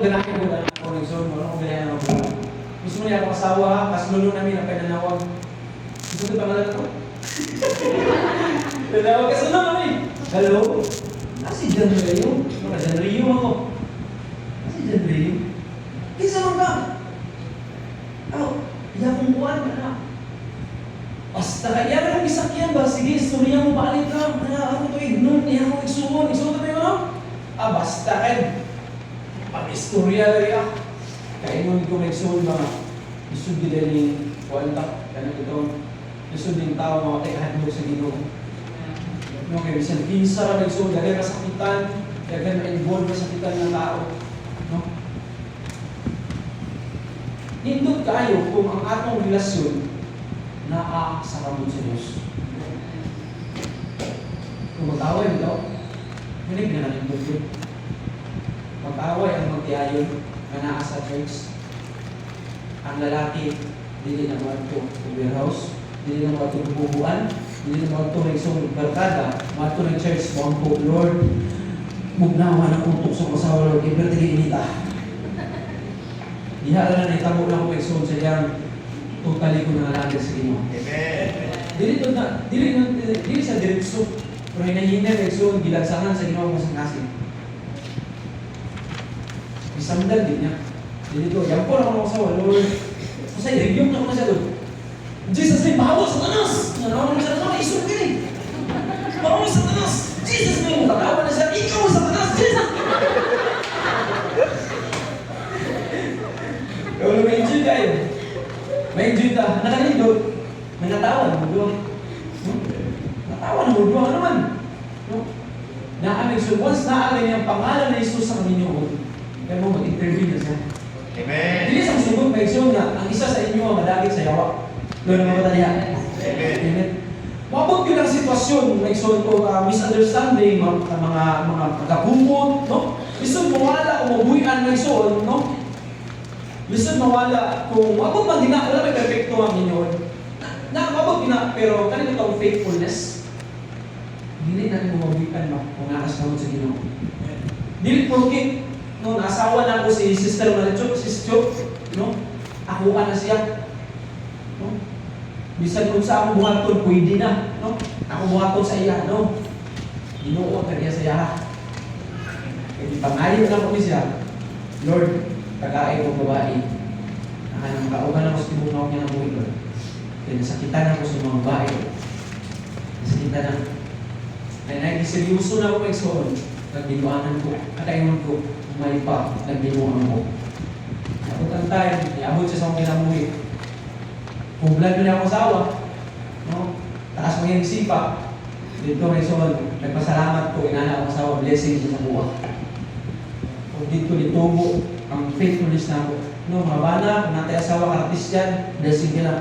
ganahin ko na ako ng son, wala akong ganahin ako. Gusto mo niya akong asawa, kaslolo namin ang pinanawag. Gusto ko pangalan ko? Pinanawag kaslolo namin. Hello? Nasi John Rio? John Rio ako. Nasi John Rio? Kisa mo ka? Iya kong buwan ka na. Basta kaya na kong isakyan ba? Sige, istorya mo balik ka. Ano to ignon? Iya kong igsuon. Igsuon na ano? Basta kayo. Pag-istorya rin kaya nung ko igsuon ba nga? Isod din ni Kuwanta. Kaya ito. Isod din tao mga kaihandog sa Ginoo. No, kaya bisan kinsa ra igsuon. Dahil kasakitan. Dahil na-involve kasakitan ng tao. No? Nindot kayo kung ang atong relasyon naa sa kamot sa Diyos. Kung mag-away mo daw, hindi pinanalindot yun. Mag-away ang magtiayon na naa sa church. Ang lalaki, hindi na mato ng warehouse, hindi na mato ng bubuan, hindi na mato ng isang barkada, mato ng church, mga po, Lord, mugnawa ng utok sa kasawa, Lord, ibertigay inita. Diha na itabo lang ko exon sa diyang totally ko nangalagay sa Ginoo. Amen. Dili sa diretso. Pero hinahina exon gilagsangan sa Ginoo sa ngasin. Isamdan din niya. Dili to, yan po lang ako sa Lord. Kasi rebuke na ko na siya doon. Jesus may bawa sa tanas. Nanawan na siya, isog ka rin. Bawa sa tanas. Jesus may mutakawan na siya, ikaw sa tanas. Jesus! Kalau may enjoy kayo, may enjoy ka, nakalindot, may natawan, magduwang. Natawan, magduwang ano man. Naamig, so once naamig ang pangalan na Jesus sa Panginoon, kaya mo mag-interview na siya. Amen. Hindi sa susunod, may exon na, ang isa sa inyo ang madagit sa yawa. Doon ang mga talihan. Amen. Mabot yun ang sitwasyon, may exon o misunderstanding, mga pagkabumot, no? Isod mawala o mabuhian may exon, no? Lisod mawala kung mabot man gina, wala may perfecto ang inyo. Mabot gina, pero kanina itong faithfulness, hindi natin mabuhikan kung nakaskamot sa Ginoo. Dili porkit, no, nasawa na ako si Sister Marichok, si Chok, no? Akuan na siya. No? Bisan kung sa akong buhaton, pwede na. No? Ako buhaton sa iya, no? Ginoo ka niya sa iya. Kaya pangayon lang kami siya, Lord, tagaay ko babae. Nang kauban ako sa tibunaw niya ng buhay, Lord. Kaya nasakitan ako sa mga babae. Nasakitan ako. Kaya nagsiseryoso na ako kay Soon. Nagbinuanan ko. At ayun ko, may pa, nagbinuanan ko. Abot ang time, iabot siya sa akong kinamuhi. Kung vlog niya ako asawa, no? Taas mo yung sipa. Dito may Soon, nagpasalamat ko, inana ako asawa, blessing siya sa buwan. Kung dito nitubo, ang faithfulness na ako. No, mga bana, kung natin asawa, artist yan, blessing ka na.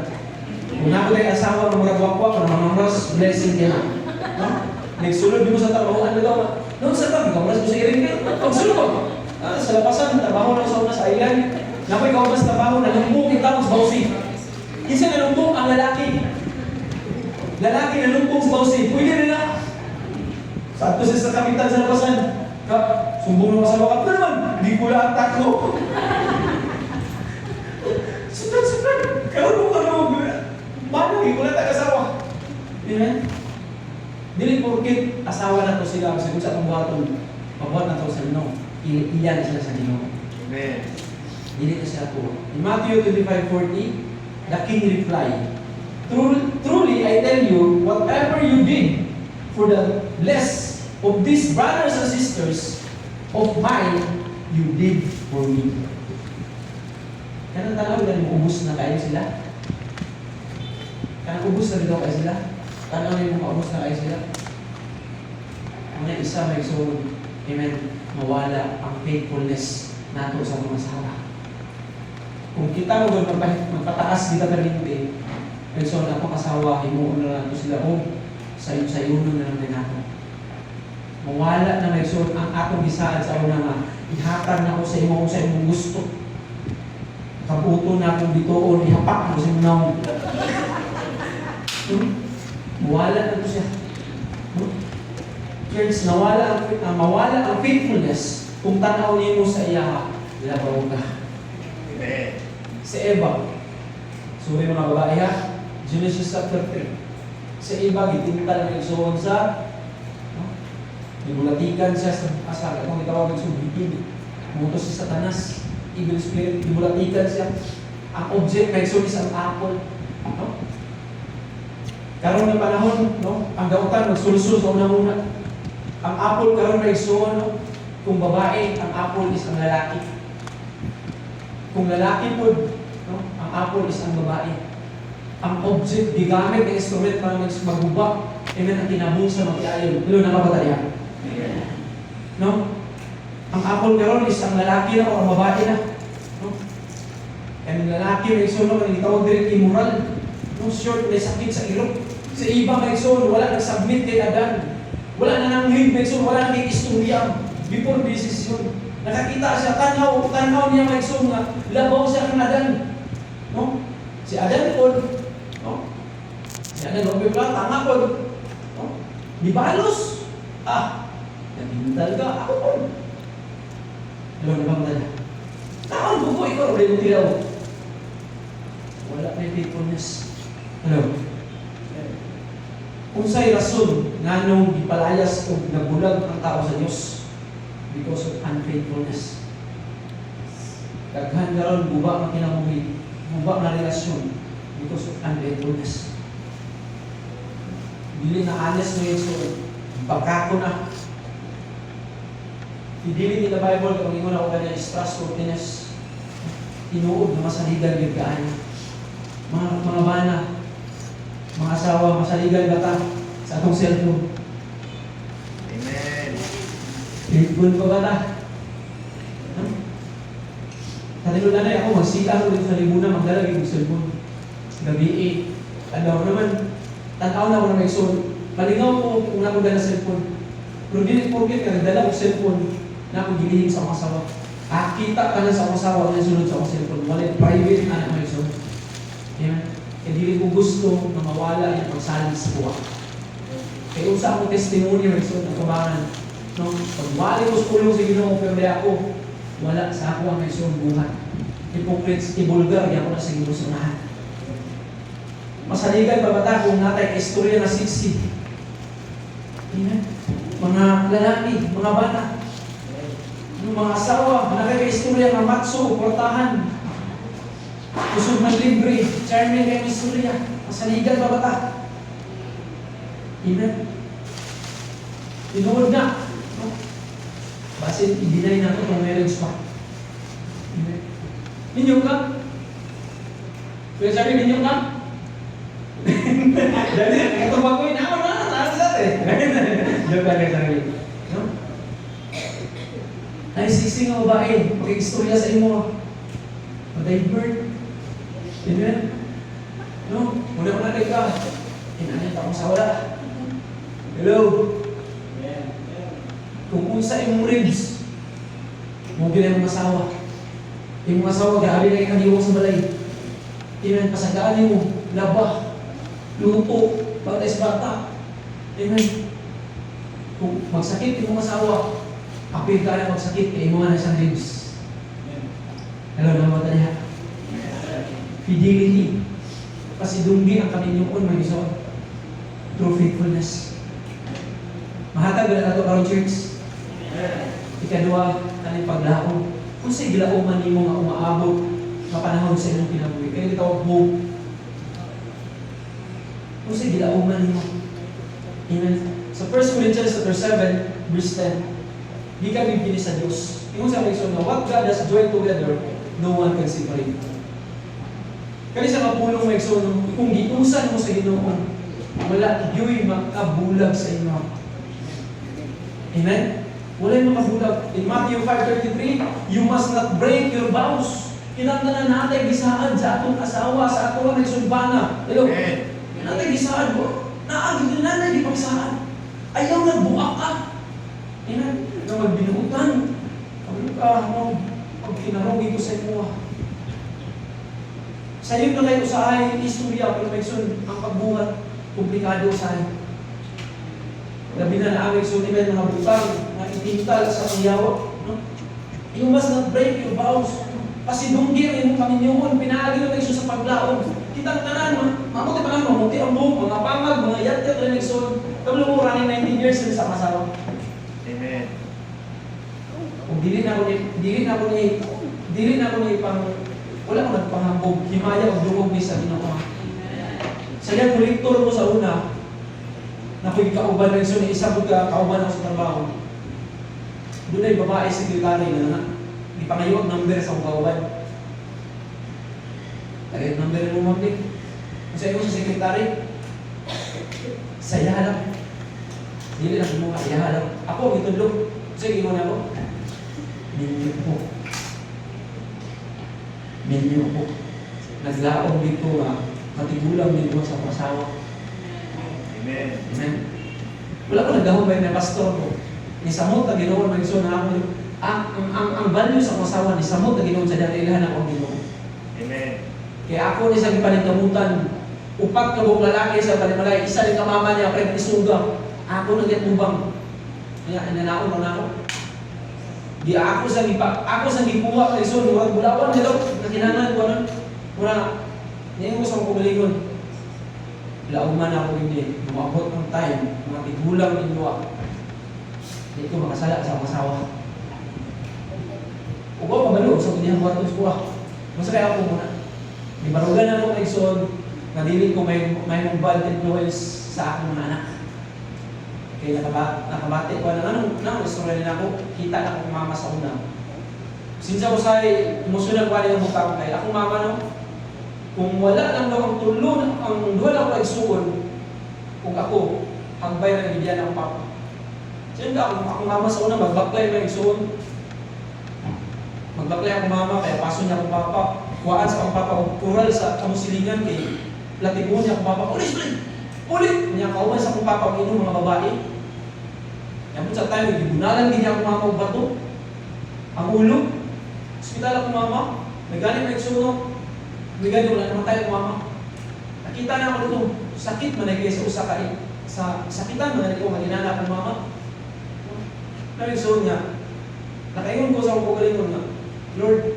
Kung natin tayo asawa, mamuragwak ko, kung mamamaras, blessing ka na. No? Nagsulod mo sa trabahoan na daw. No, sa tabi, kaulas mo sa iring ka. Pagsulod ko. Sa lapasan, trabaho lang sa una sa island. Napoy kaulas trabaho, nalumpong kita sa bausi. Isa nalumpong ang lalaki. Lalaki nalumpong sa bausi. Pwede nila. Sa ato sa kapitan sa lapasan. Sumbong mo sa wakat na naman. Hindi ko lang tako. Sunod. Kalau mo mana hindi ko lang tag-asawa. Amen? Dili porkit asawa na to sila. Kasi kung sa itong pabuhat na to sa Ginoo. Iyan sila sa Ginoo. Amen. Dili to sila po. In Matthew 25:40, the king replied, Truly, I tell you, whatever you did for the less of these brothers and sisters of mine, you did for me. Kanang tanaw na ubus na kayo sila? Kanang ubus na dito kayo sila? Tanaw na ubus na kayo sila? Ang isa may so, amen, mawala ang faithfulness nato sa mga asawa. Kung kita mo doon magpataas kita perinte, pero so na pang asawa, himuon na nato sila, sayo-sayo na lang din nato. Mawala na may so, ang atong gisaan sa una nga, ihatag na ako sa imong gusto. Kabuto na akong bitoon, ihapak mo sa imong mawala na ito siya. Friends, mawala ang faithfulness kung tanaw niyo mo sa iya. labaw ka. Amen. Si Eva, suri mga babae ha, Genesis chapter 3. Si Eva, gitintal ng igsoon sa, no? Dibulatikan siya sa asal, kung itawag ng subitid, mutos si Satanas, evil spirit, dibulatikan siya. Ang object na igsoon is ang apple. No? Karon ng panahon, no? Ang dautan, magsulsul sa una-una. Ang apple karon na igsoon, no? Kung babae, ang apple is ang lalaki. Kung lalaki po, no? Ang apple is ang babae. Ang object, gigamit ng instrument para magubak, amen, ang tinabong sa mag-iayon. Pero nakabataya. No? Ang apple karon is ang lalaki na o ang babae na. No? And ang lalaki may igsoon, ang itawag din immoral. No? Short, may sakit sa ilok. Sa iba may igsoon, wala nag-submit kay Adan. Wala na nang lead, may igsoon, wala nang istorya. Before decision. Nakakita siya, tanaw niya may igsoon nga, labaw siya ng Adan. No? Si Adan po, no? Si Adan, no? Bibla, tanga po. No? Di balos. Nagintal ka, ako po. Alam na bang tala? Taon po po, ikaw, ulit mo tiraw. Wala na yung faithfulness. Alam? Kung sa'y rason, nga nung ipalayas o nabulag ang tao sa Diyos because of unfaithfulness. Daghan karon buba ang kinabuhi, buba na relasyon because of unfaithfulness. Dili na honest mo yung soul. Pagkako na. Dili in the Bible, kung ingon ako ganyan, is trustworthiness. Tinuod na masaligan yung kaan. Mga bana, mga asawa, masaligan ba ta sa atong cellphone? Amen. Faithful pa ba ta? Tatilod na ako, magsita ko dito sa limunan, magdalag yung cellphone. Gabi alaw naman, tanaw na ako na may soul. Palingaw ko kung nakuha na cellphone. Pero dili porket ka, nagdala ko cellphone na ako gilihim sa mga asawa. Kita ka na sa mga asawa na sunod sa mga cellphone. Wala private na may soul. Amen. Kaya dili ko gusto na mawala yung pagsalig sa buwan. Kaya usa akong testimony may soul na kumangan. No? Pag-wali ko sa kulong sa Ginoo, pero di ako, wala sa ako ang may soul buhat. Hypocrites, ibulgar, di ako na sa Ginoo sa lahat. Masaligan pa bata kung natay istorya na 60. Amen. Mga lalaki, mga bata, yung mga asawa, nakaka-istorya ng matso, portahan, kusog ng libre, charming kayo istorya, masaligan pa bata. Amen. Tinuod na. No? Basin, i-deny na ito kung marriage pa. Amen. Ninyo ka? Kaya sabi, ninyo ka? Dali, ito ba ko inawa na, nakasat eh. Joke lang kayo sabi. No? Ay, sising ang babae, mag-istorya sa imo. Mag-divert. Amen? No? Muna-muna kayo ka. Inanit akong sa wala. Hello? Kung unsa imong ribs, mo gina imong asawa. Imong asawa, grabe na ikagiwang sa balay. Amen? Pasagaan mo, labah, luto, bagay sa bata. Amen? Kung magsakit imong asawa, apil ka na magsakit, kaya imo na isang ribs. Alam na mga taliha. Fidelity. Kasi dumbi ang kaminyong may iso. True faithfulness. Mahatag na ito karong church. Ikadua, kaning paglaom. Kung sa iglaoman nimo nga umaabot sa panahon sa inyong kinabuhi. Kaya ito hope. Kung sa iglaoman nimo. Amen. Sa 1 Corinthians 7, verse 10, di kami bini sa Diyos. Yung sa leksyon na, what God has joined together, no one can separate. Kaya sa kapulong may eksono, kung giusan mo sa Ginoo, wala yo'y makabulag sa inyo. Amen? Wala yung makabulag. In Matthew 5:33, you must not break your vows. Kinamdanan natin gisaan sa atong asawa, sa atong nagsulbana. Hello? Natin gisaan mo. Naagin na natin di pagsaan. Ayaw nagbuak ka. Amen? Na magbinuutan. Sabi ka, pag kinarogi ko sa inyo. Sa iyo na kayo usahay, istorya, pero may sun, ang pagbuhat, komplikado usahay. Labi na naamig sun, mga butang, na itintal sa pangyawa. No? You must not break your vows. Pasidunggi ang imong kaminyoon, pinaagi na Isus sa paglaom. Kitang tanan, mabuti pa lang, mabuti ang buhok, mga pangag, mga yat-yat na nagsun. Kabalo mo running 19 years sa masawa. Amen. Kung dili na ako ni pang, wala ko nagpangambog, himaya o dungog ni sa Ginoo. Sa yan, kolektor ko sa una, na ko'y kauban na ni isa ko kauban ako sa trabaho. Doon ay babae sekretary na ipangayo ang number sa akong kauban. Tagay number mo mablik. Kung sa iyo sa sekretary, sa iyahalap. Dili na kumuha, iyahalap. Ako, itudlog. Sige, mo na ako. Minyo po. Minyo po. Naglaong dito nga, matigulang dito sa pasawa. Amen. Amen. Wala ko nagahubay na pastor ko. Ni samot na Ginoo magigsoon na ako. Ang value sa pasawa ni samot na Ginoo sa dati ilahan ako Ginoo. Amen. Kaya ako ni sa gipaningkamutan, upat ka buong lalaki sa panimalay, isa rin kamama niya, kaya isuga. Ako nagitubang. Kaya inanaon mo na ako. Di ako sa gikuha kay son, murag bulawan nito, nakinangan ko nun. Mura, ngayon ko sa mga kumalingon. Lauman ako hindi, lumabot ng time, mga tigulang ninyo. Dito makasala sa masawa. Ugo, kabalo, sa kanyang buhat ng kuha. Masakay ako muna. Di barugan ako kay son, nadili ko may bad influence sa aking mga anak. Kaya nakabati ko anong istorya nila ako, kita na akong mama sa una. Sinsa ko sa'y, umusunod ko rin ang mukha ko kaya akong mama no, kung wala lang daw ang tulon, ang duwa lang ko nagsuon, kung ako, hagbay na nabigyan ng papa. Siyempre akong mama sa una, magbaklay na nagsuon. Magbaklay akong mama, kaya paso niya akong papa. Kuhaan sa akong papa, kural sa kamusilingan, kay platibon niya akong papa, ulit! Niya kauman sa akong papa, inom mga babae. Yapon sa tayo, gibunalan din niya akong mama o bato. Ang ulo, hospital akong mama, may galing na iksuno, may galing wala namatay akong mama. Nakita na ako dito, sakit managay sa usa ka sa sakitan managay ko, maginana akong mama. Naligsuon niya, nakaingon ko sa akong kagalingon nga, Lord,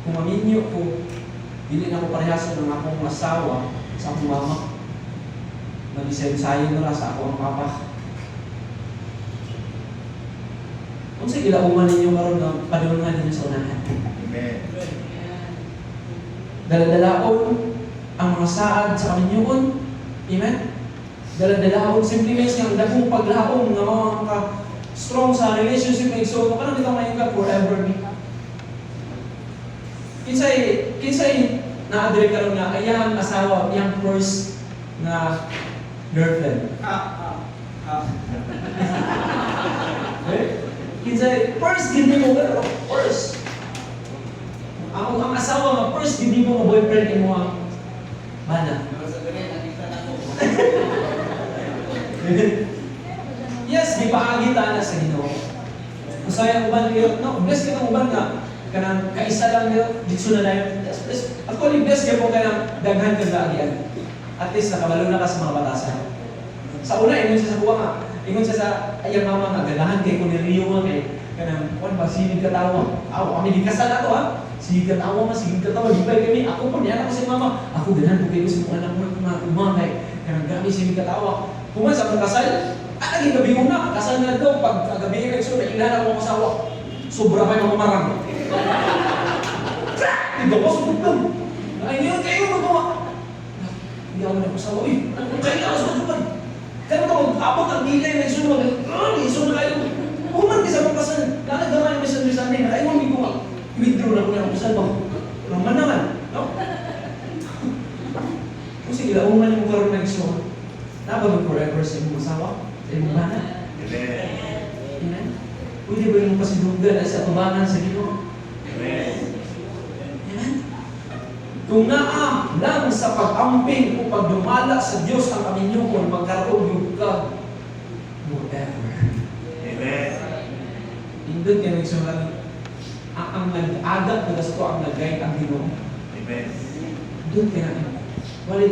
kung maminyo ko, dili na ako parehaso ng akong asawa sa akong mama. Nag-isayong na sa ako ang papa. Kung sa ilauman ninyo karon na padulungan ninyo sa unahan. Amen. Daladalaon ang mga saad sa kaminyoon. Amen? Daladalaon, simply means nga, dakong paglaong nga mga strong sa relationship na igsoon. Kung ano may ka forever me. Kinsay na-adre karon nga, ayang asawa, yung first na girlfriend. Kinsay, first gindi mo pero first. Ang asawa nga first gindi mo boyfriend mo ang bana. Yes, di paagi ta na sa Ginoo. Masaya uban niyo, no, bless ka ng uban nga kanang kaisa lang niyo dito na dayon. Yes, actually bless ka po kanang daghan ka laagian. At least nakabalo na ka sa mga batasan. Sa una, ingon siya sa kuwa nga. Ingon siya sa ayang mama nga, ganahan kay Cornelio nga kay kanang, kuwan ba, sigig katawa. Ako, kami di kasal na to ha. Sigig katawa ma, sigig katawa. Di ba kami, ako po, niyan ako si mama. Ako, ganahan ko kayo sa mga anak mo, kumamay. Kanang gabi, sigig katawa. Kuman sa akong kasal, naging gabi mo na. Kasal na daw, pag gabi kayo, so, nailan ako ang asawa. Sobra kayo mamamarang. Diba ko, subutang. Ay, ngayon kayo magawa. Hindi ako nagpasawa. Uy, ano kayo na sa kadupan? Kaya ito, abot ang nilay na isunod. Isunod na kayo. Kuman ka sa mga kasal. Nakagawa yung misunderstanding. Nakaiwan hindi ko nga. I-withdraw na ko na ang kasal ba? Naman naman. No? Kung sige, laungan yung karoon na isunod. Nabagod forever sa iyong asawa? Sa iyong bana? Amen. Pwede ba yung pasidunggan ay sa tubangan sa Ginoo? Amen. Kung naa lang sa pag-amping o pagdumala sa Diyos ang kaminyukon, magkaroon yung ka forever. Amen. Indod ka nagsulat, ang nag-agat na gasto ang nagay ang Ginoo. Amen. Doon ka na. Wali,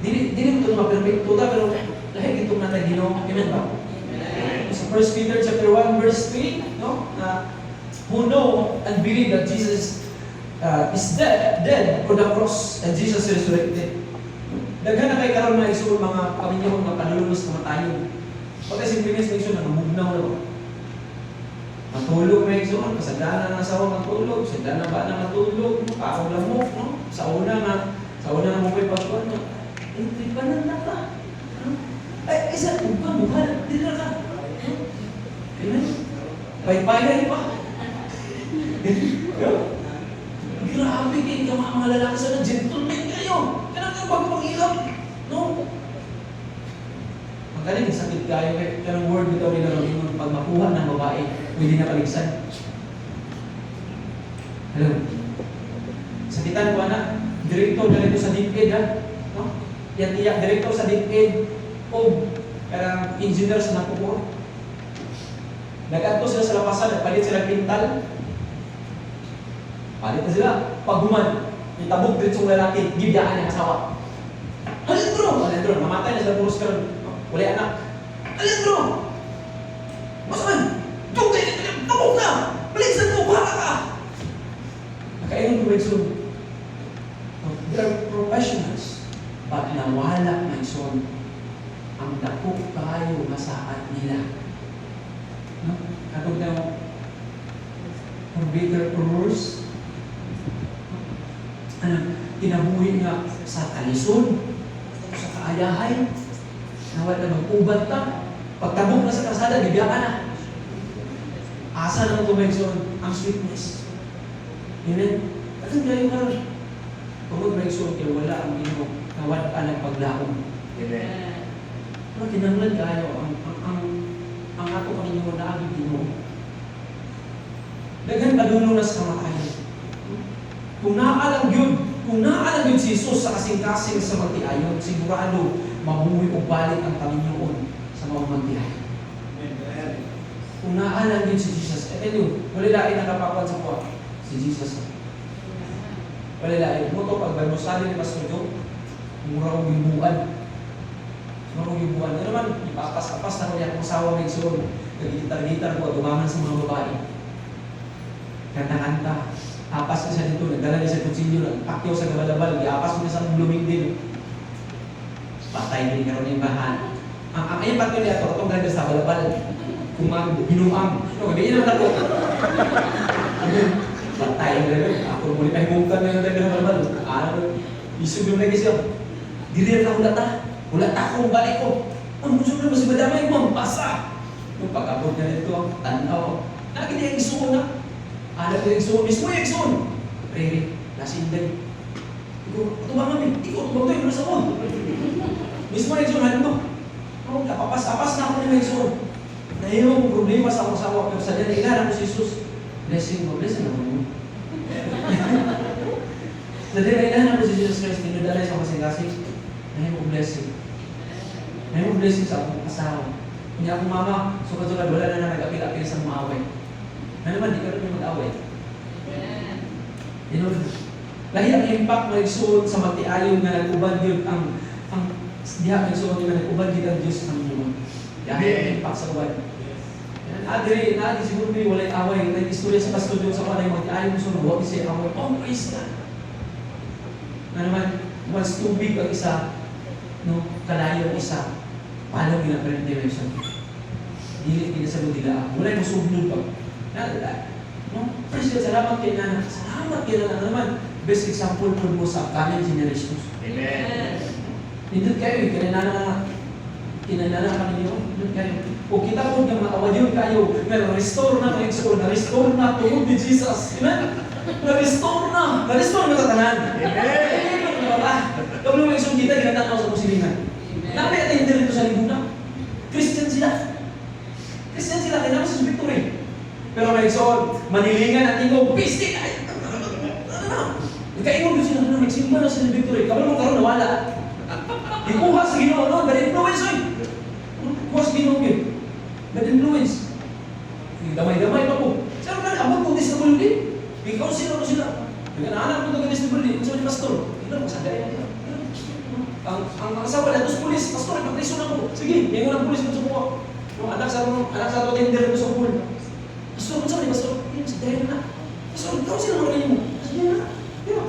dili mo ito ma-perfect tuta, pero lahig itong natay Ginoo. Amen ba? Amen. Sa 1 Peter chapter 1 verse 3, no? Na who know and believe that Jesus is dead on the cross and Jesus resurrected. Daghan na kay karon mga igsoon mga kaminyo mga panulunos na matayon. Pagka simplinis na igsoon namugnaw na ba? Matulog mga igsoon, kasagdanan na asawa matulog, kasagdanan ba na matulog, kaong lamok, no? Sa una na mo ko'y pagkuhan, no? Hindi pa na ka. Ay, isa, bukan, hindi na ka. Amen? Pay-payay pa. Grabe kayo mga lalaki sa gentleman kayo. Kailangan kayo pagpangilap. No? Magaling, sakit kayo. Kaya ng word bitaw nila rin pag makuha ng babae, hindi na kaligsan. Hello? Sakitan ko anak, direktor na rin sa DepEd ha? No? Yan tiyak, direktor sa DepEd o karang engineer sa Napupuro. Nag-ato sila sa lapasan, nagpalit sila pintal. Palit na sila. Paghuman, itabog dito sa lalaki, gibiyaan niya asawa. Alendro, mamatay na sila puros karon. Wala anak. Alendro! Masaman! Dugay na kanyang tabog na! Baligsan mo, bahala ka! Nakaingon ko rin they're professionals, but nawala ng son ang dakok kayo masaad nila. No? Katong na for better or worse, kinabuhi niya sa kalisod, sa kaayahay, nawala mag-ubat ta, pagtabok na sa kasada, bibiyakan na. Asa naman tumegson ang sweetness. Amen? At ang galing karon. Kung mag-megson kayo, wala ang inyong nawala ka ng paglaong. Amen. Pero kinanglan kayo, ang ato Panginoon na agad Ginoo. Daghan padulong na sa kamatayan. Kung naalang yun si Jesus sa kasing-kasing sa magtiayon, sigurado mabuhay o balik ang Panginoon sa mga magtiayon. Kung naalang yun si Jesus, yun, wala lain nakapakuan sa kuwa, si Jesus. Wala lain. Muto pag balmusali ni Pastor Joe, murang gibuan. Murang gibuan. Ano naman, ipapas-apas na ko niya kung asawa may isun. Kagitar-gitar ko, tumangan sa mga babae. Kanta-kanta. Apas na siya dito, nagdala niya sa kutsilyo, pakyaw sa gabalabal, iapas mo niya sa blooming din. Patay din karoon yung bahan. Ang ayang pakyaw niya ito, itong ganda sa balabal. Binuang. Gabihin naman ako. Patay yung gano'n. Ako muli pa himungkan na yung ganda balabal. Isog yung lagi siya. Dili na ako lata. Wala akong balik ko. Ang gusto na mas madamay mo, basa. Nung pag-abot niya nito, tanaw. Nakita yung isuko na. Alam ko yung isuko. Mismo yung isuko. Rere, nasinday. Tumama mo. Ikaw, tumama to yung nasa ko. Mismo yung isuko. Halim mo. Kapapas-apas na ako yung isuko. Nahiyo kong problema sa akong sawa. Pero sa dyan, ilaran ko si Jesus. Blessing mo. Blessing mo. Sa dyan, ilaran ko si Jesus Christ. Tinudalay sa kasing-kasing. Nahiyo kong blessing. Nahiyo kong blessing sa akong asawa. Kung akong mama, sukat-sukat, wala na nag-apil-apil sa mga away. Na naman, di ka rin mag-away. Lahi ang impact na igsuon sa matiayon na nag-ubad yun ang diha ang igsuon na nag-ubad yun ang Diyos ng Diyos. Lahi ang impact sa ubad. Adiri, siguro may walay away. Nag-istorya sa Pastor Diyos sa kanay matiayon so huwag isa'y away. Oh, praise God! Na naman, once tubig ang isa, no, kalayo ang isa, paano ginaprende-mention? Dili pinasalo nila. Wala yung sublod pa. No? Praise God, salamat kay Nana. Salamat kay Nana naman. Best example po mo sa coming generations. Amen. Nindot kayo, kinanana kami niyo. Nindot kayo. O kita po ng mga awadyon kayo, na-restore na mga explore, na-restore na tuhod ni Jesus. Amen? Na-restore na sa tanan. Amen. Kapag mga explore kita, ginatanaw sa pusilingan. Nabi at hindi rin ito sa libunan. Christian sila. Kaya naman sa victory. Pero may explore, manilingan at tingog, pistik! Nagkaingon ko sila, nagsimba na sila victory. Kapag mo karoon, nawala. Ikuha sa Ginoo, no? Bad influence, oy! Kuha sa Ginoo, yun. Bad influence. Damay-damay pa po. Saan ka abot kung disability? Ikaw sila. Nagkanahanap ko itong disability. Kung saan ni Pastor? Ito, masaday yan. Ang asawa na, ito pulis. Pastor, ipag-reason ako. Sige, yung unang pulis mo sa buwa. Anak sa ito, tender ko sa pool. Pastor, kung saan ni Pastor? sa dahil na. Pastor, ikaw sila mga kanimo. Sa dahil na. Di ba?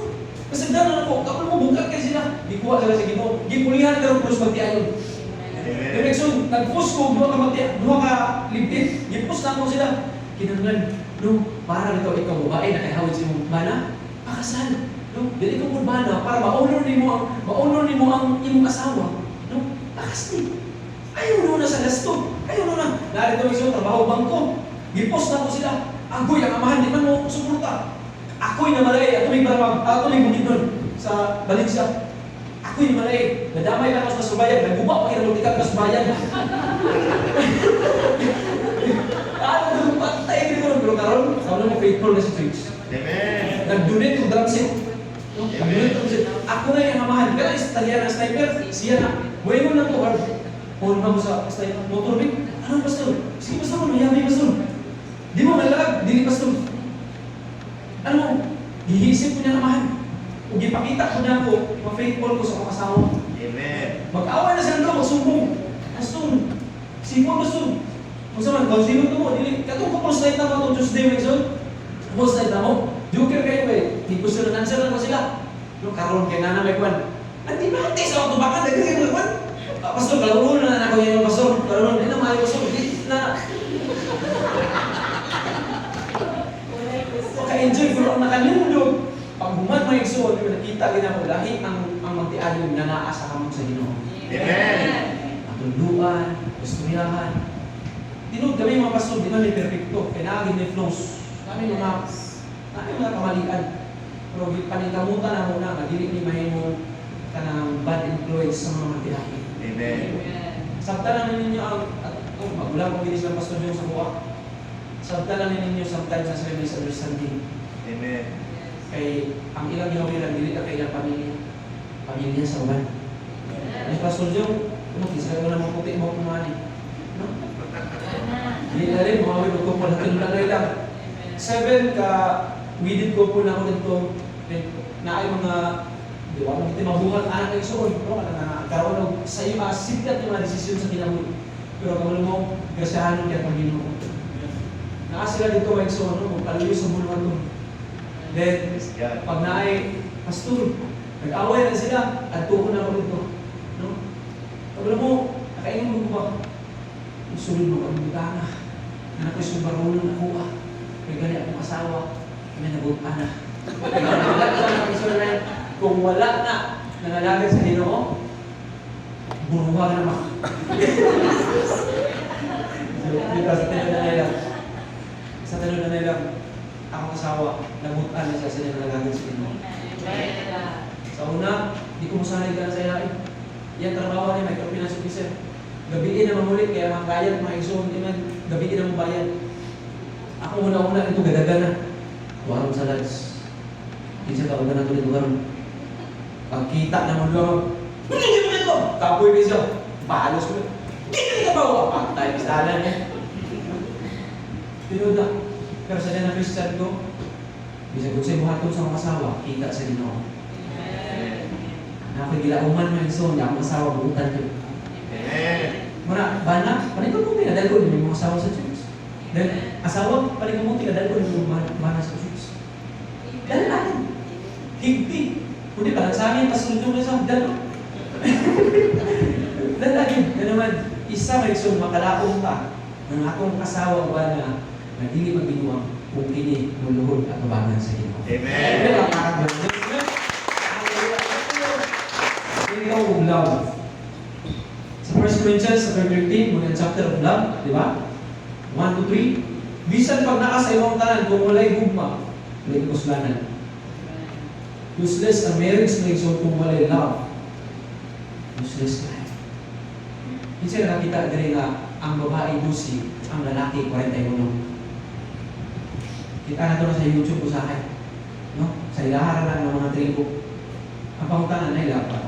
Kasi dahil na po, kapag mo bukat kayo sila, di kuha sila sa Ginoo. Gipulihan ka rin pulos magtiayon. Kaya so, nag-post ko, duha ka LinkedIn, gi-post na ako sila. Kinanglan, no, para nito ikaw babae na kahawid sa imong bana, pakasal. No, dili ko bana para ma-honor nimo ang imong asawa. No, pakasal. Ayaw na sa gasto. Ayaw na. Narito iso trabaho bangko. Gi-post na ko sila. Agoy ang amahan di man mo suporta. Ako'y namalay, ato may bukid nun sa Valencia. Ako'y namalay, nadamay lang ako sa subayan, naguba pa kayo ng sa subayan. Ano nung patay ko nung pero karon, sa mo faithful na si church. Amen. Nag-donate yung drum set. Nag-donate yung set. Ako na yung amahan. Kaya is talya ng sniper, siya na. Buhay mo na to, Lord. Puhon mo sa sniper, motor big. Ano, pastor? Sige, pastor, mayami, pastor. Di mo malalag, dili pastor. Ano mo, hihisip ko niya amahan. Kung ipakita ko na ako, ma-faithful ko sa mga asawa. Amen. Mag-away na siya doon, magsumbong. Pastor, sipon, pastor. Kung saan, kung sino ito mo, dili. Katong kapos na ito mo itong Tuesday, Wednesday. Kapos na ito mo. Joker kayo eh. Hindi gusto na answer na ko sila. No, karoon kaya nga na may kwan. Anti-mati sa auto baka, nagkakay mo kwan. Pastor, kalaro na ako yan yung pastor. Kalaro na, ito mahal pastor. Hindi na. Maka-enjoy ko ang nakalindog. Pag human may igsoon, nakita gina mo lahi ang magtiayon na naa sa kamot sa Ginoo. Amen. Matuluan, gustumilahan. Tinod kami mga pastor, di kami perfecto. Kailangan may flows. Kami mga kamalian. Pero panikamutan na muna, madili ni mahimo kanang bad influence sa mga magtiayon. Amen. Sabta lang ninyo ang, magulang kong bilis ng pastor yung sa buwak. Sabta lang ninyo sometimes sa sila misunderstanding. Amen. Kay ang ilang ginawiran, dili na kailang pamilya sa uban. Ang pastor yung, kisa ko na mga puti mo kumani. No? Hindi na rin, mga wibig ko po natin lang lang. 7 ka, widid ko po na ako dito, na ay mga, di ba, hindi mabuhat anak kayo soon. Pero karoon ng sa iyo, sigat yung mga desisyon sa kinabuhi. Pero kung mo, grasyahan kaya Panginoon. Sila dito ay soon, kung palayo sa mula ito. Then, pag naay pastor, nag-away na sila, at tuko na ako dito. No? Pag mo, nakainom mo ba? Sunod mo ang butana. Na ako'y subarunong nakuha. May gani akong asawa. May nabutan na. Kung wala na, nangalagay sa Ginoo, buruha ka naman. Sa tanong na nila, akong asawa, nabutan na siya sa nangalagay sa Ginoo. Sa una, di ko masanay ka na sa ilalim. Yan trabaho niya, may finance officer. Gabiin na mamulit, kaya mga bayad, mga igsoon, gabiin na mabayad. Ako una-una, ito gadaga na. Warong sa lads. Kinsa ka, na ito dito karon. Pagkita na mo doon, hindi mo dito! Kapoy ka siya. Pahalos ko. Hindi ka ba? Patay, pistalan niya. Pero na. Pero sa na Christian ko, bisa kung sa'yo buhaton sa mga asawa, kita sa Ginoo. Nakagilauman mo yung son, yung asawa, buutan ko. Muna, bana, panikot mo pinadal ko yung mga asawa sa church. Then, asawa, panikot mo pinadal ko yung mga bana sa church. Dahil natin. Higti. Kundi pa lang sa amin, pasunod yung isa, dalo. Dahil lagi, na naman, isa may son, makalaong ka ng akong asawa ba na nagili magbinuang kung kini muluhod at kabangan sa Ginoo. Amen. Pero ang kakagawin. Ikaw ang love. Sa 1 Corinthians, sa 13, muna chapter of love, di ba? 1 to 3. Bisan pag naka sa ibang tanan, kung wala'y gugma, wala'y kuslanan. Useless ang marriage na isong kung wala'y love. Useless na. Hindi nakakita gani nga ang babae 12, ang lalaki 41. Kita na ito na sa YouTube ko sa akin. No? Sa ilaharan lang ng mga tribo. Ang pangutangan na ilang pa.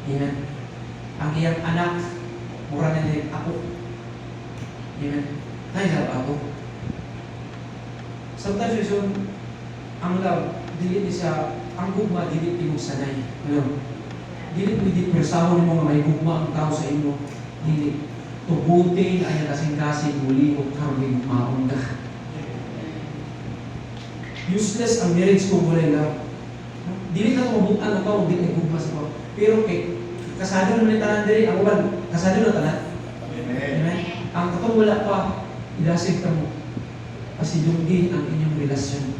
Amen. Ang iyang anak, mura na nila ako. Amen. Nailang ako. Sometimes yun, ang love, dili siya, ang gugma, dili pinugsanay. Ano? Dili pwede persahon mo nga may gugma ang tao sa inyo. Dili. Tubutin ay kasing-kasing muli o kami maong ka. Useless ang marriage kung wala love. Dili na mabutan ako, hindi ay gugma sa ko. Pero kay kasado naman yung tanan diri, ang uban, kasado na tanan. Amen. Amen. Ang katong wala pa, idasig ka mo. Pasidunggi ang inyong relasyon.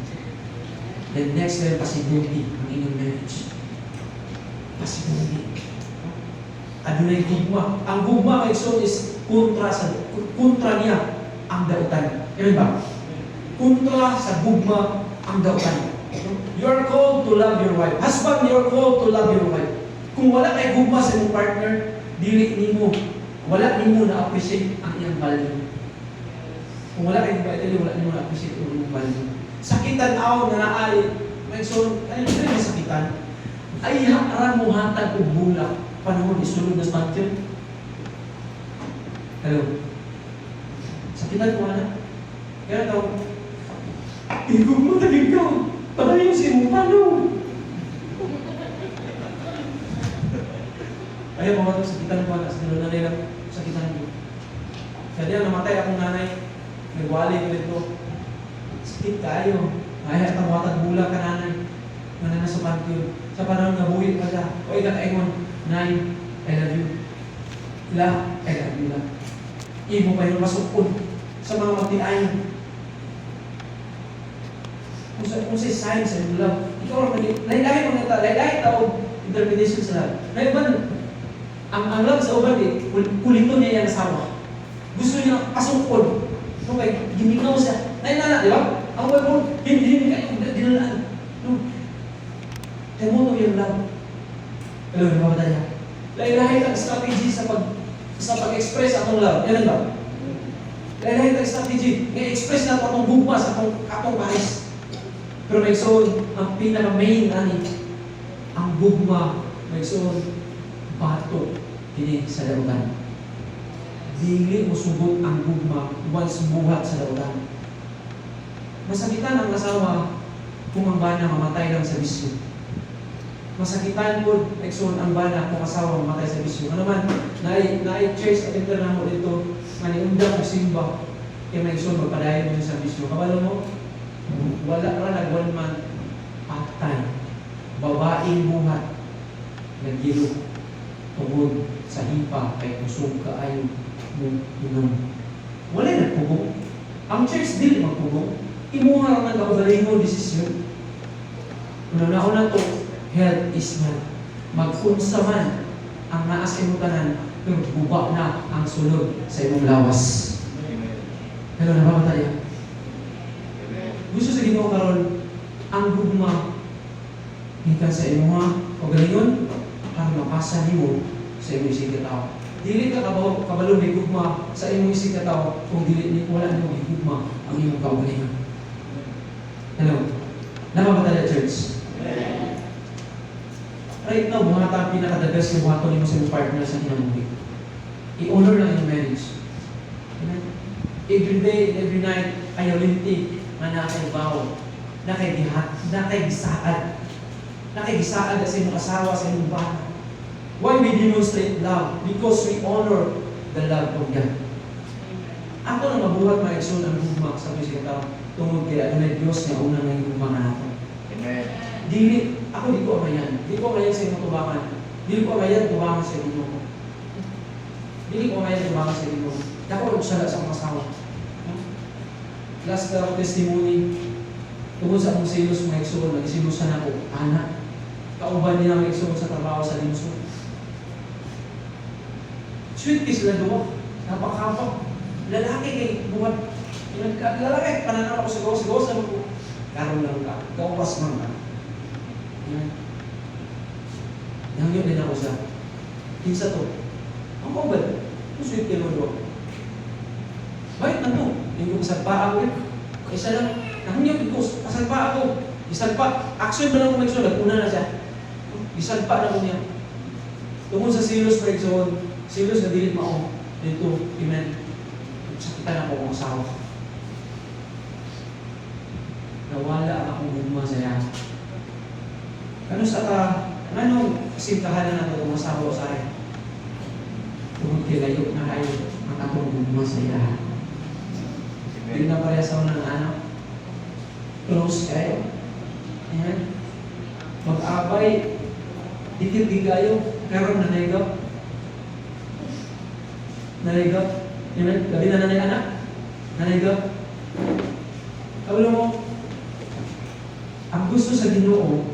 Then next level, pasidunggi ang inyong marriage. Pasidunggi. Adunay gugma. Ang gugma kay Son is kontra niya ang dautan. Amen ba? Kontra sa gugma ang dautan. You are called to love your wife. Husband, you are called to love your wife. Kung wala kay gugma sa iyong partner, dili nimo, wala nimo na-appreciate ang iyang value. Kung wala kay gugma, wala nimo na-appreciate ang iyong value. Sakitan aw na naay, may so, ano yung sakitan? Ay hara mo hatag og bulak panahon isulod na sponsor. Hello. Sakitan ko na. Kaya daw, igong mo tagig ka. Padayon si mo paano? Ayaw mo ito, sakitan ko na. Sa nanay lang, sakitan ko. Kaya namatay akong nanay. Nagwali ko dito. Sakit kayo. Ayaw at ang watag bulak ka nanay. Manana sa pantyo. Sa panahon nga buhay pa siya. O ika kaingon, Nay, I love you. La, I love you la. Imo pa yung masukod sa mga matiayon. Kung sa sign sa yung love, ikaw lang lahi-lahi mga ita, lahi-lahi tao interpretation sa love. Naiban, ang love sa uban kulito niya yung asawa. Gusto niya pasukod. Kung kay, gimingaw siya. Nainala, di ba? Ang wala mo, hindi kayo dinalaan. Kaya mo yung love. Hello, di ba ba tayo? Lahi-lahi ang strategy sa pag-express atong love. Yan ba? Lahi-lahi ang strategy. Nga-express na atong gugma sa atong pares. Pero may soon, ang pinaka-main ang gugma, may soon, bato, hindi sa dautan. Dili mo sugot ang gugma once buhat sa dautan. Masakitan ang asawa kung ang bana mamatay lang sa bisyo. Masakitan po, Exxon, ang bana kung asawa mamatay sa bisyo. Ano man, na-chase at ito na mo dito, maniundang o simba, kaya may Exxon, magpadayon mo sa bisyo. Kabalo mo, wala ra nag-one man, patay, babaeng buhat, nagilo, tungod sa hipa, kay kusog kaayo mo inom. Wala nagpugong. Ang church dili magpugong. Imuha ra man kaugalingon desisyon. Una-una to, health is not. Mag-unsa man ang naa sa imong tanan, pero buba na ang sulod sa imong lawas. Pero nababa tayo. Gusto sa Ginoo karon ang gugma gikan sa imong kaugalingon para mapasa nimo sa imong isig katao. Dili ka kabalo may gugma sa imong isig katao kung dili ni wala nimo gugma ang imong kaugalingon. Hello. Nababa tayo, church. Right now, buhata ang pinaka-the best yung buhato nimo sa imong partner sa kinabuhi. I-honor lang yung marriage. Amen? Every day and every night, ayaw linti, manakaibaw, nakaigisaad sa imong asawa, sa imong bata. Why we demonstrate love? Because we honor the love of God. Ako na mabuhat ma-exon ang gugma sa Diyos katao, tungod kaya adunay Diyos nga una nga gugma nga nato. Amen. Ako di ko amayan. Di ko amayan sa imong tubangan. Di ko amayan tubangan sa imong. Di ko amayan tubangan sa imong. Dako ug sala sa mga asawa. Last testimony, tungkol sa akong selos mga igsoon, nag-selosan ako, anak. Kauban niya mga igsoon sa trabaho sa limso. Sweet kiss lang doon, napakapag. Lalaki kay buhat. Lalaki, pananaw ako sa gawas, sabi ko, karoon lang ka, gawas man ka. Nangyo din ako sa, kinsa to, ang kauban, kung sweet kayo doon. Bakit na to? Yung pasagpa ako isa lang, nahanyag ko, pasagpa ako. Isagpa, action ba lang kung nagsulat, una na siya. Isagpa na ko niya. Tungkol sa silos pa exon, silos na dilit mao. Dito, amen. Sakitan ako kung asawa. Nawala ang akong gugma sa yan. Ano sa ka, anong sintahan na nato kung asawa o sa akin? Tungkol kilayo na kayo ang akong gugma sa yan. Hindi na pareha sa unang anak. close kayo. Amen. Mag-abay, dikit di kayo, karon nanaygaw. Nanaygaw. Amen. Gabi na nanay anak. Nanaygaw. Kabalo mo, ang gusto sa Ginoo,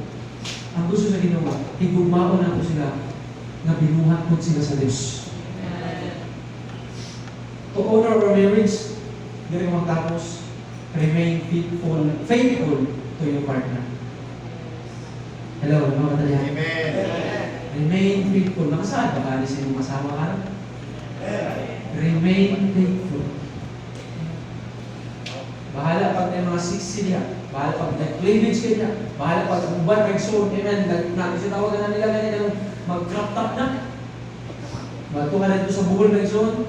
higugmaon na ko sila na binuhat mo sila sa Diyos. To honor our marriage, diri magtapos, remain faithful to your partner. Hello, mga katalyan. Amen. Remain faithful. Nakasaan ba ka sa inyong asawa ka? Remain faithful. Bahala pag may mga siksiliya. Bahala pag nag-cleavage ka niya. Bahala pag uban, mag-soon. Amen. Nakisitawagan na nila ganyan mag-crop top na. Bato ka na dito sa bukol mag-soon.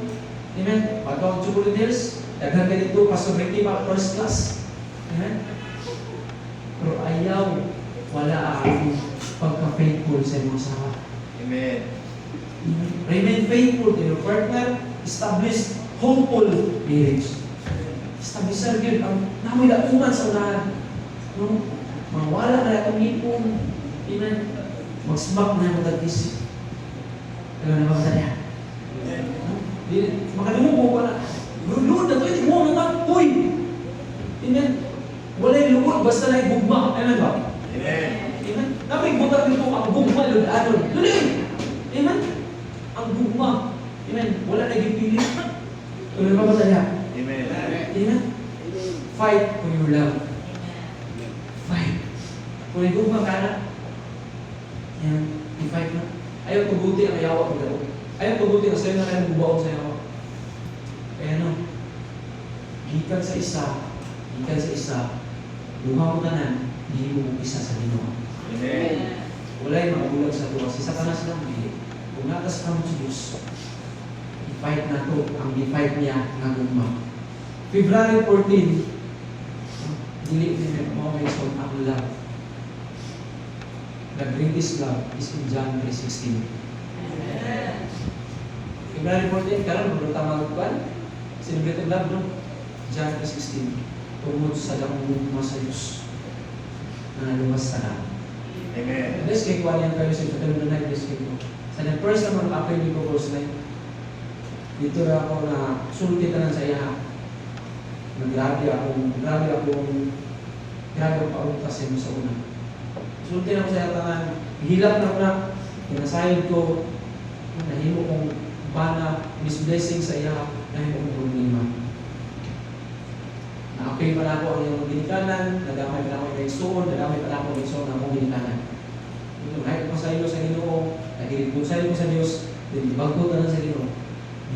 Amen. Bato ang chocolate hills. Daghan ka dito, Pastor Ricky, first class. Amen. Pero ayaw, wala ang pagka-faithful sa inyong asawa. Amen. Remain faithful to your partner. Establish hopeful marriage. Establish yun ang namoy lauman sa unahan. No? Mawala na itong ipon. Amen. Mag-smack na yung mag-agis. Alam na ba niya? Makalimubo ko na. Lord, na ito, hindi mo naman. Uy! Amen. Wala yung lukod, basta na ibugma. Amen ba? Amen. Amen. Napig buta dito ang gugma, Lord. Ano? Lulin! Amen. Ang gugma. Amen. Wala na gipili. Amen ba ba niya? Amen. Amen. Fight for your love. Fight. Kung nagugma ka na, yan, i-fight na. Ayaw paguti ang yawa ko daw. Ayaw paguti ang sa'yo na kaya bubaon sa yawa. Kaya no, gikan sa isa, duha mo tanan, hindi mo isa sa Ginoo. Amen. Wala yung mga bulag sa tuwa. Si Satanas lang, hindi. Kung natas ka mo sa Diyos, i-fight na to, ang i-fight niya nga gugma. February 14, dili din mo may son ang love. The greatest love is in John 3:16. February 14, karon mo tama magkuan. Celebrate love, no? John 3:16. Tungod sa damong gugma sa Diyos na lumas na. Amen. Bless kay kuan yan kayo sa katulad na bless kay ko. Sa the first naman apply ni ko course na dito ra ako na sulti tanan sa iya. Grabe akong pauntas mo sa una. Sulti na ko sa iya tanan. Hilap na ko na pinasayod ko nahimo kong bana blessing sa iya nahimo kong problema. Na-apply pala ako ang iyong ginikanan, nagamay pala ako ng igsoon, nagamay pala ako ng igsoon ng akong ginikanan. Ito, kahit pa sa iyo sa Ginoo, nagigipusay ko sa Diyos, dinibagko tanan sa Ginoo.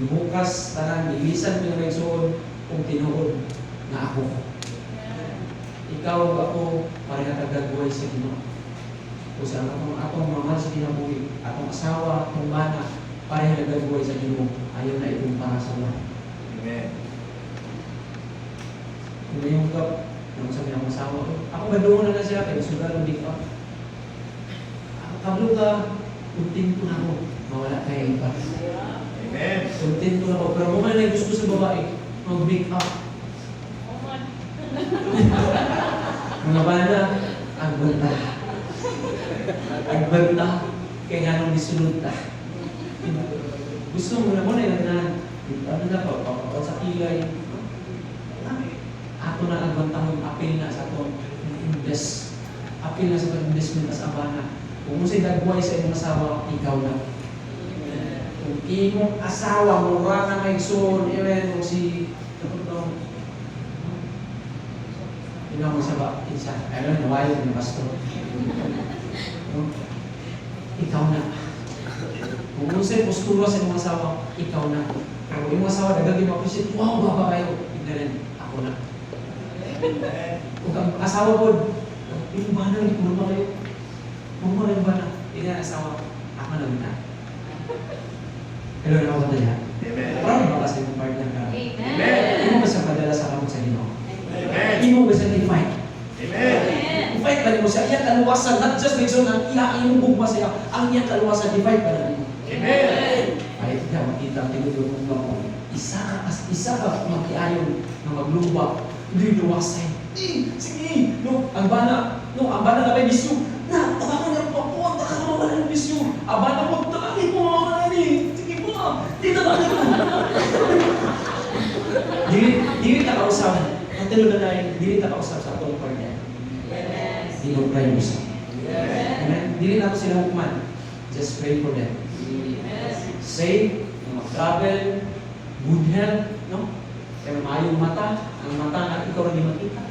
Dibukas tanan, ilisan ko ng igsoon kung tinuod na ako. Ikaw ako, pareha kagagaway sa Ginoo. Kung sa atong mamahal sa kinabuhi, atong asawa, atong bana, pareha kagagaway sa Ginoo. Ayaw na itong para sa wala. Amen. Kung yung kap, nung sabi ng asawa ko, ako madungo na siya, kaya sugal ang di ka. Kablo ka, kontento na ako, mawala kayo iba. Amen. Kontento na ako, pero kung ano yung gusto sa babae, mag-make up. Mga bana, agbanta. Agbanta, kaya nga nung disunod na. Gusto mo na yung ano na pa, sa kilay. Ato na agbantahon, apil na sa itong invest. Apil na sa investment as abana. Kung mo sa'y dagway sa imong asawa, ikaw na. Kung imong asawa, mura na may son, amen, kung si yun ang masaba, isa. Ano, nawayo ng pastor. Ikaw na. Kung mo sa'y postura sa imong asawa, ikaw na. Pero kung imong asawa, dagag yung appreciate, wow, baba kayo. Hindi rin, ako na. Kung ang asawa po, yung bana, hindi ko naman kayo. Kung mo rin bana, hindi na asawa, ako na na. Hello na ako na yan. Amen. Parang ba kasi yung partner ka? Amen. Hindi mo ba sa padala sa kamot sa Ginoo? Amen. Hindi mo ba sa i-fight? Amen. I-fight ba mo siya? Iyang kaluwasan, not just make sure na iyang bugma siya, ang iyang kaluwasan, i-fight ba na mo? Amen. Kahit niya, makita ang tinutulong mo mo. Isa ka makiayon na magluba. Hindi luwasan. Sige, ang bana na may bisyo. Na, tawakan niya po ako, baka mawala ng bisyo. Ang bana po, takakit mo mawala ni. Sige po, dito na ako. Dili takausap. Ang tilo na na dili takausap sa atong partner. Yes. Dinupray mo sa. Amen. Amen? Dili na ako sila hukuman. Just pray for them. Yes. Safe, mag-travel, good health, no? Kaya mayong mata, ang mata na ikaw rin makita.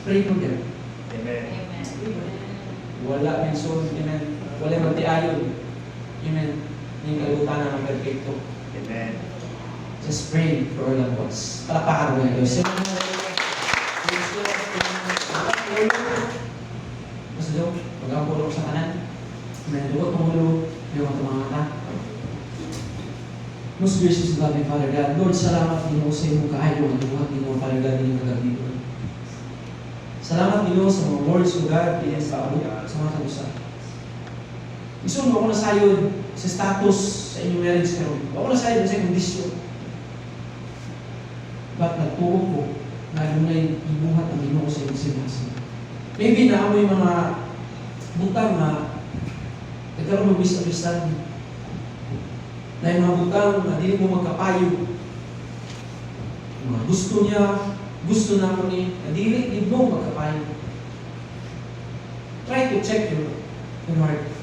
Pray for them. Amen. Wala mention, amen. Wala magtiayon. Amen. Yung kalutan na perfecto. Amen. Just pray for our loved ones. Palakpakan mo yung Diyos. Mas Diyos, mag-ampulong sa kanan. Amen. Dugot tumulo, yung mga mata. Most gracious and loving Father God, Lord, salamat din mo sa iyong kaayong at buhat din mo, Father God, din yung nagagdito. Salamat din mo sa mga words of God, din sa abot, sa mga kagusa. Gusto mo ako nasayod sa status sa inyong marriage karon. Ako nasayod sa kondisyon. Ba't nagtuo ko na lunay ibuhat ang Ginoo sa iyong sinasa? Maybe na amoy mga butang na nagkaroon ng misunderstanding. Na yung mga butang na hindi mo magkapayo. Mga gusto niya, gusto na mo ni, na hindi mo magkapayo. Try to check your heart.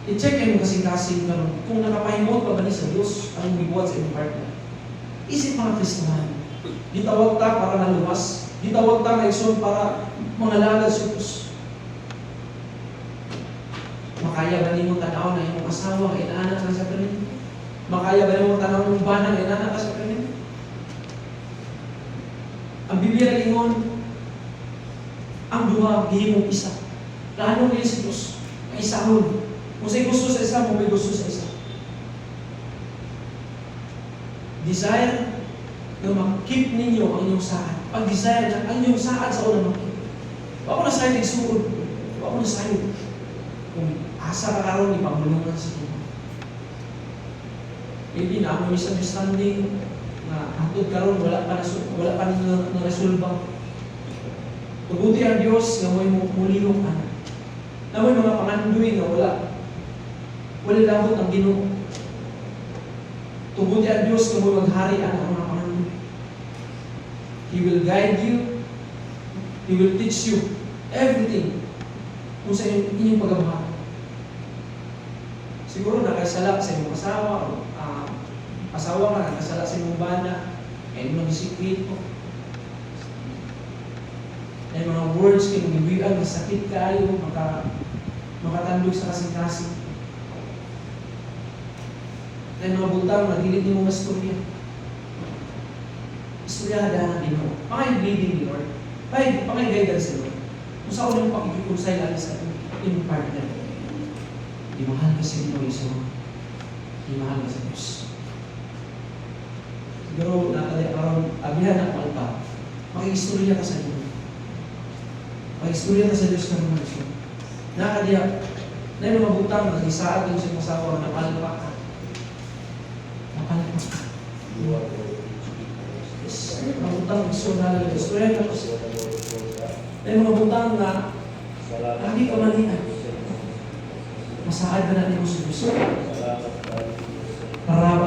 I-check yung kasing-kasing karon kung nakapahimot pa ba ni sa Diyos ang gibuhat sa iyong partner. Isip mga Kristohan. Gitawag ta para naluwas. Gitawag ta ngayon para mangalagad sa Diyos. Makaya ba nimo tanaw na imong asawa kay inaanak ka sa kanila? Makaya ba nimo tanaw ng bana kay inaanak ka sa kanila? Ang Biblia ingon, ang duha gihimong isa. Lalo kayo sa Diyos. Ang isahon. Kung sa'yo gusto sa isa, kung may gusto sa isa. Desire na makip ninyo ang inyong saad. Pag-desire na ang inyong saad sa unang makip. Wako na sa'yo nagsuod. Wako na sa'yo. Kung asa ka karoon, ipagulungan sa inyo. Maybe na ako misunderstanding na hantod karoon, wala pa na-resolve. Paguti ang Diyos na may mulihok ka na. Na may mga panganduin na wala labot ang Ginoo. Tuguti ang Diyos na may maghari ang mga panganduin. He will guide you. He will teach you everything kung sa inyong pagkabuhat. Siguro nakasala sa inyong asawa o asawa ka, nakasala sa inyong bana, may mga disiplito. May mga words kayo bibigan, masakit kayo, makatandog sa kasing-kasing. May mga butang na dilit niyo mga istorya. Istorya na din mo. Pangay-bleeding ni Lord. Pangay-guidance ni Lord. Kung sa unang pakikikunsay lagi sa inyong partner, di mahal ka sa inyo isa. Di mahal ka sa Diyos. Siguro, nakaliakaroon, abihan na palpa. Makikistorya ka sa inyo. Makikistorya ka sa Diyos ka naman siya. Nakadiyak, na yung mga butang, nag-isaad yung siyang masawa, napalpa ka. Napalpa ka. Mga butang, istorya ka kasi. Na yung mga butang na, lagi ka malihan. Masaad ka natin mo sa Diyos. Para